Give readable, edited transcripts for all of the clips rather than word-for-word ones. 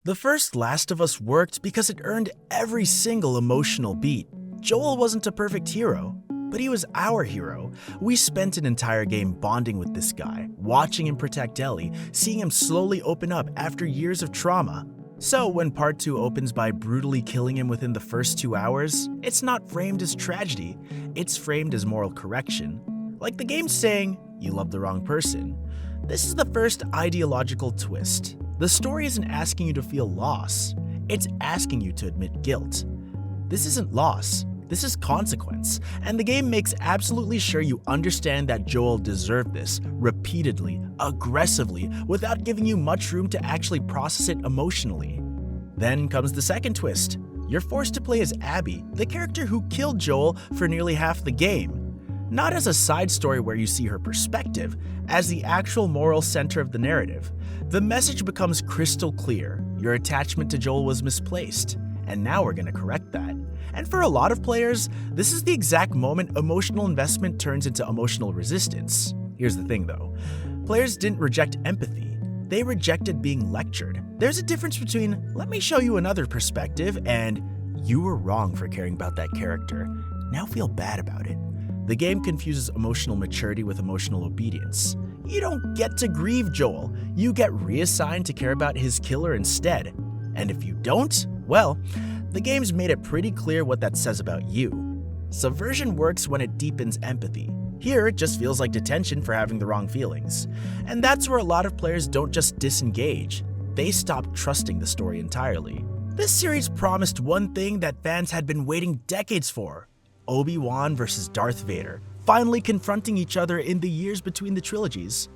The first Last of Us worked because it earned every single emotional beat. Joel wasn't a perfect hero, but he was our hero. We spent an entire game bonding with this guy, watching him protect Ellie, seeing him slowly open up after years of trauma. So when Part 2 opens by brutally killing him within the first 2 hours, it's not framed as tragedy, it's framed as moral correction. Like the game's saying, you love the wrong person. This is the first ideological twist. The story isn't asking you to feel loss, it's asking you to admit guilt. This isn't loss, this is consequence, and the game makes absolutely sure you understand that Joel deserved this, repeatedly, aggressively, without giving you much room to actually process it emotionally. Then comes the second twist. You're forced to play as Abby, the character who killed Joel for nearly half the game. Not as a side story where you see her perspective, as the actual moral center of the narrative. The message becomes crystal clear. Your attachment to Joel was misplaced, and now we're gonna correct that. And for a lot of players, this is the exact moment emotional investment turns into emotional resistance. Here's the thing though, players didn't reject empathy, they rejected being lectured. There's a difference between, let me show you another perspective, and you were wrong for caring about that character, now feel bad about it. The game confuses emotional maturity with emotional obedience. You don't get to grieve Joel, you get reassigned to care about his killer instead. And if you don't, well, the game's made it pretty clear what that says about you. Subversion works when it deepens empathy. Here, it just feels like detention for having the wrong feelings. And that's where a lot of players don't just disengage, they stop trusting the story entirely. This series promised one thing that fans had been waiting decades for: Obi-Wan versus Darth Vader, finally confronting each other in the years between the trilogies.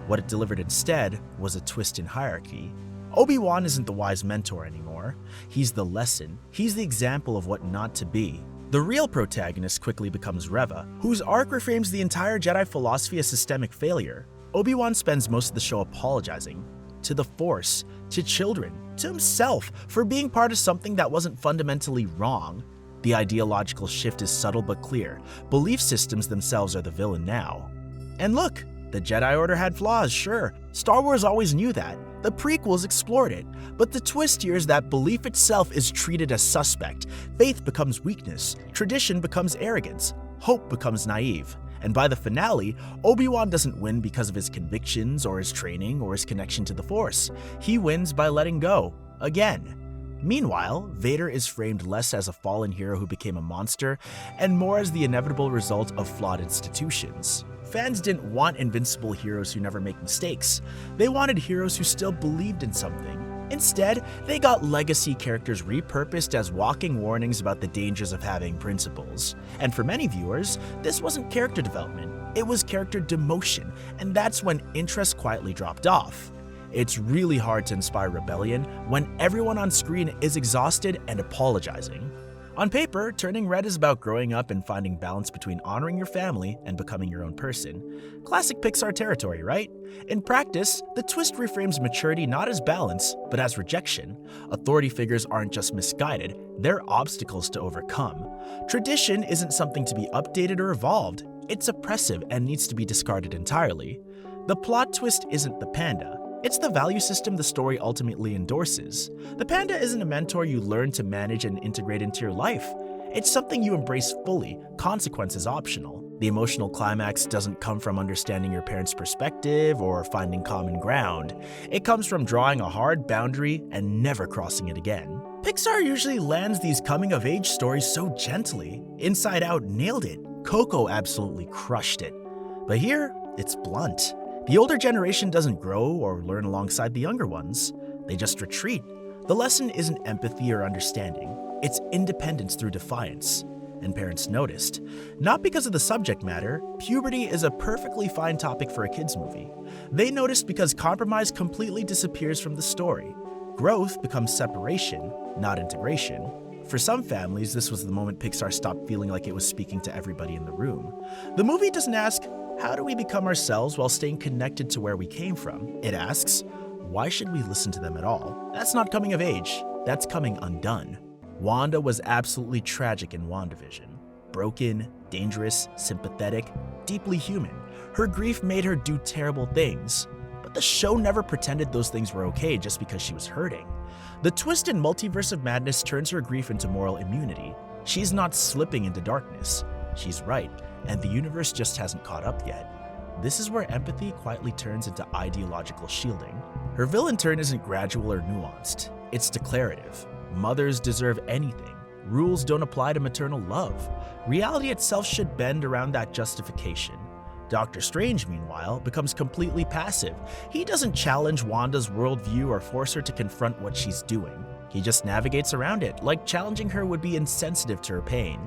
What it delivered instead was a twist in hierarchy. Obi-Wan isn't the wise mentor anymore. He's the lesson. He's the example of what not to be. The real protagonist quickly becomes Reva, whose arc reframes the entire Jedi philosophy as systemic failure. Obi-Wan spends most of the show apologizing to the Force, to children, to himself for being part of something that wasn't fundamentally wrong. The ideological shift is subtle but clear. Belief systems themselves are the villain now. And look, the Jedi Order had flaws, sure. Star Wars always knew that. The prequels explored it. But the twist here is that belief itself is treated as suspect. Faith becomes weakness. Tradition becomes arrogance. Hope becomes naive. And by the finale, Obi-Wan doesn't win because of his convictions or his training or his connection to the Force. He wins by letting go. Again. Meanwhile, Vader is framed less as a fallen hero who became a monster, and more as the inevitable result of flawed institutions. Fans didn't want invincible heroes who never make mistakes. They wanted heroes who still believed in something. Instead, they got legacy characters repurposed as walking warnings about the dangers of having principles. And for many viewers, this wasn't character development, it was character demotion, and that's when interest quietly dropped off. It's really hard to inspire rebellion when everyone on screen is exhausted and apologizing. On paper, Turning Red is about growing up and finding balance between honoring your family and becoming your own person. Classic Pixar territory, right? In practice, the twist reframes maturity not as balance, but as rejection. Authority figures aren't just misguided, they're obstacles to overcome. Tradition isn't something to be updated or evolved, it's oppressive and needs to be discarded entirely. The plot twist isn't the panda. It's the value system the story ultimately endorses. The panda isn't a mentor you learn to manage and integrate into your life. It's something you embrace fully, consequence is optional. The emotional climax doesn't come from understanding your parents' perspective or finding common ground. It comes from drawing a hard boundary and never crossing it again. Pixar usually lands these coming-of-age stories so gently. Inside Out nailed it. Coco absolutely crushed it. But here, it's blunt. The older generation doesn't grow or learn alongside the younger ones. They just retreat. The lesson isn't empathy or understanding. It's independence through defiance. And parents noticed. Not because of the subject matter, puberty is a perfectly fine topic for a kids movie. They noticed because compromise completely disappears from the story. Growth becomes separation, not integration. For some families, this was the moment Pixar stopped feeling like it was speaking to everybody in the room. The movie doesn't ask, how do we become ourselves while staying connected to where we came from? It asks, why should we listen to them at all? That's not coming of age, that's coming undone. Wanda was absolutely tragic in WandaVision. Broken, dangerous, sympathetic, deeply human. Her grief made her do terrible things. But but the show never pretended those things were okay just because she was hurting. The twist in Multiverse of Madness turns her grief into moral immunity. She's not slipping into darkness. She's right, and the universe just hasn't caught up yet. This is where empathy quietly turns into ideological shielding. Her villain turn isn't gradual or nuanced. It's declarative. Mothers deserve anything. Rules don't apply to maternal love. Reality itself should bend around that justification. Doctor Strange, meanwhile, becomes completely passive. He doesn't challenge Wanda's worldview or force her to confront what she's doing. He just navigates around it, like challenging her would be insensitive to her pain.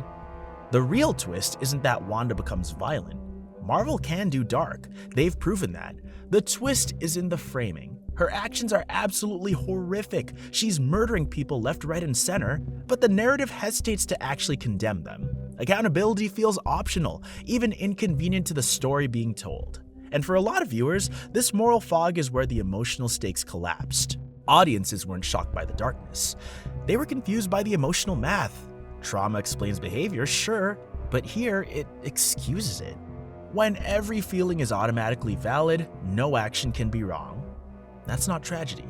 The real twist isn't that Wanda becomes violent. Marvel can do dark. They've proven that. The twist is in the framing. Her actions are absolutely horrific. She's murdering people left, right, and center, but the narrative hesitates to actually condemn them. Accountability feels optional, even inconvenient to the story being told. And for a lot of viewers, this moral fog is where the emotional stakes collapsed. Audiences weren't shocked by the darkness. They were confused by the emotional math. Trauma explains behavior, sure, but here it excuses it. When every feeling is automatically valid, no action can be wrong. That's not tragedy.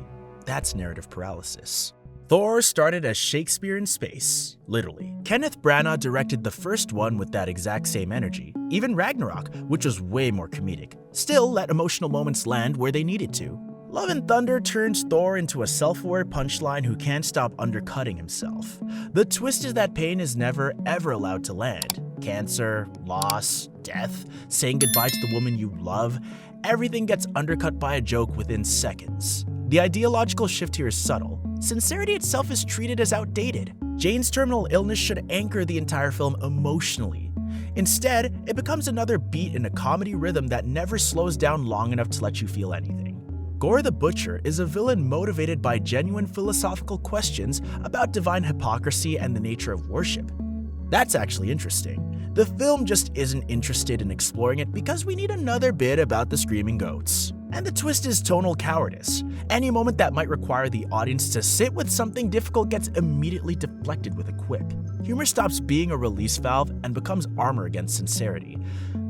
That's narrative paralysis. Thor started as Shakespeare in space, literally. Kenneth Branagh directed the first one with that exact same energy. Even Ragnarok, which was way more comedic, still let emotional moments land where they needed to. Love and Thunder turns Thor into a self-aware punchline who can't stop undercutting himself. The twist is that pain is never ever allowed to land. Cancer, loss, death, saying goodbye to the woman you love, everything gets undercut by a joke within seconds. The ideological shift here is subtle. Sincerity itself is treated as outdated. Jane's terminal illness should anchor the entire film emotionally. Instead, it becomes another beat in a comedy rhythm that never slows down long enough to let you feel anything. Gore the Butcher is a villain motivated by genuine philosophical questions about divine hypocrisy and the nature of worship. That's actually interesting. The film just isn't interested in exploring it because we need another bit about the screaming goats. And the twist is tonal cowardice. Any moment that might require the audience to sit with something difficult gets immediately deflected with a quip. Humor stops being a release valve and becomes armor against sincerity.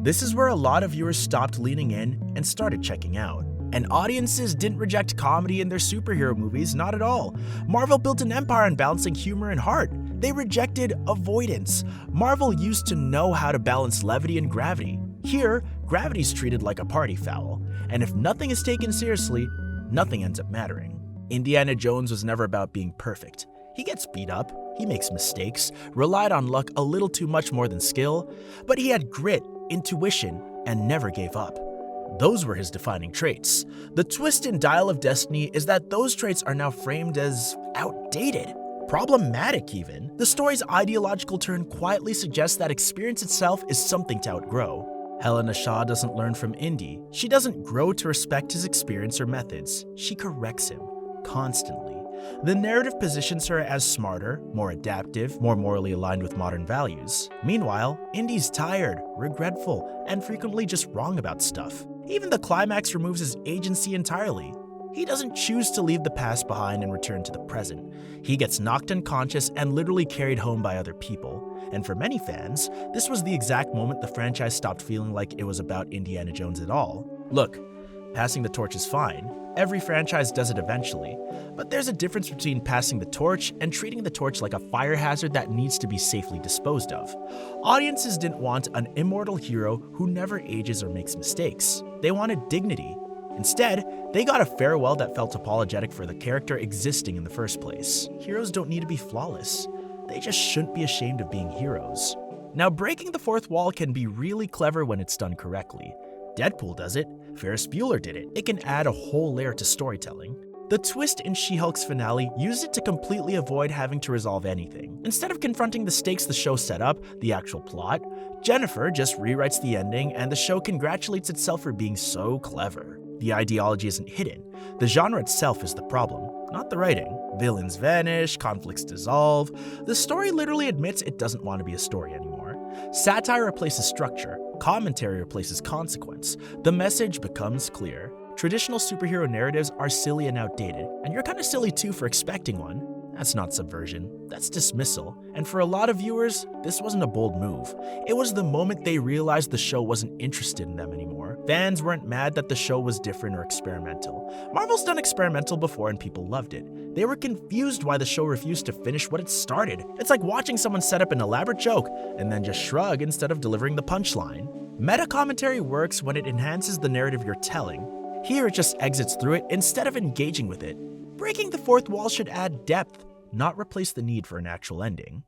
This is where a lot of viewers stopped leaning in and started checking out. And audiences didn't reject comedy in their superhero movies, not at all. Marvel built an empire on balancing humor and heart. They rejected avoidance. Marvel used to know how to balance levity and gravity. Here, gravity's treated like a party foul. And if nothing is taken seriously, nothing ends up mattering. Indiana Jones was never about being perfect. He gets beat up, he makes mistakes, relied on luck a little too much more than skill, but he had grit, intuition, and never gave up. Those were his defining traits. The twist in Dial of Destiny is that those traits are now framed as outdated. Problematic even. The story's ideological turn quietly suggests that experience itself is something to outgrow. Helena Shaw doesn't learn from Indy. She doesn't grow to respect his experience or methods. She corrects him, constantly. The narrative positions her as smarter, more adaptive, more morally aligned with modern values. Meanwhile, Indy's tired, regretful, and frequently just wrong about stuff. Even the climax removes his agency entirely. He doesn't choose to leave the past behind and return to the present. He gets knocked unconscious and literally carried home by other people. And for many fans, this was the exact moment the franchise stopped feeling like it was about Indiana Jones at all. Look, passing the torch is fine. Every franchise does it eventually. But there's a difference between passing the torch and treating the torch like a fire hazard that needs to be safely disposed of. Audiences didn't want an immortal hero who never ages or makes mistakes. They wanted dignity. Instead, they got a farewell that felt apologetic for the character existing in the first place. Heroes don't need to be flawless. They just shouldn't be ashamed of being heroes. Now, breaking the fourth wall can be really clever when it's done correctly. Deadpool does it. Ferris Bueller did it. It can add a whole layer to storytelling. The twist in She-Hulk's finale used it to completely avoid having to resolve anything. Instead of confronting the stakes the show set up, the actual plot, Jennifer just rewrites the ending and the show congratulates itself for being so clever. The ideology isn't hidden. The genre itself is the problem, not the writing. Villains vanish, conflicts dissolve. The story literally admits it doesn't want to be a story anymore. Satire replaces structure. Commentary replaces consequence. The message becomes clear. Traditional superhero narratives are silly and outdated, and you're kind of silly too for expecting one. That's not subversion, that's dismissal. And for a lot of viewers, this wasn't a bold move. It was the moment they realized the show wasn't interested in them anymore. Fans weren't mad that the show was different or experimental. Marvel's done experimental before and people loved it. They were confused why the show refused to finish what it started. It's like watching someone set up an elaborate joke and then just shrug instead of delivering the punchline. Meta commentary works when it enhances the narrative you're telling. Here it just exits through it instead of engaging with it. Breaking the fourth wall should add depth, not replace the need for an actual ending.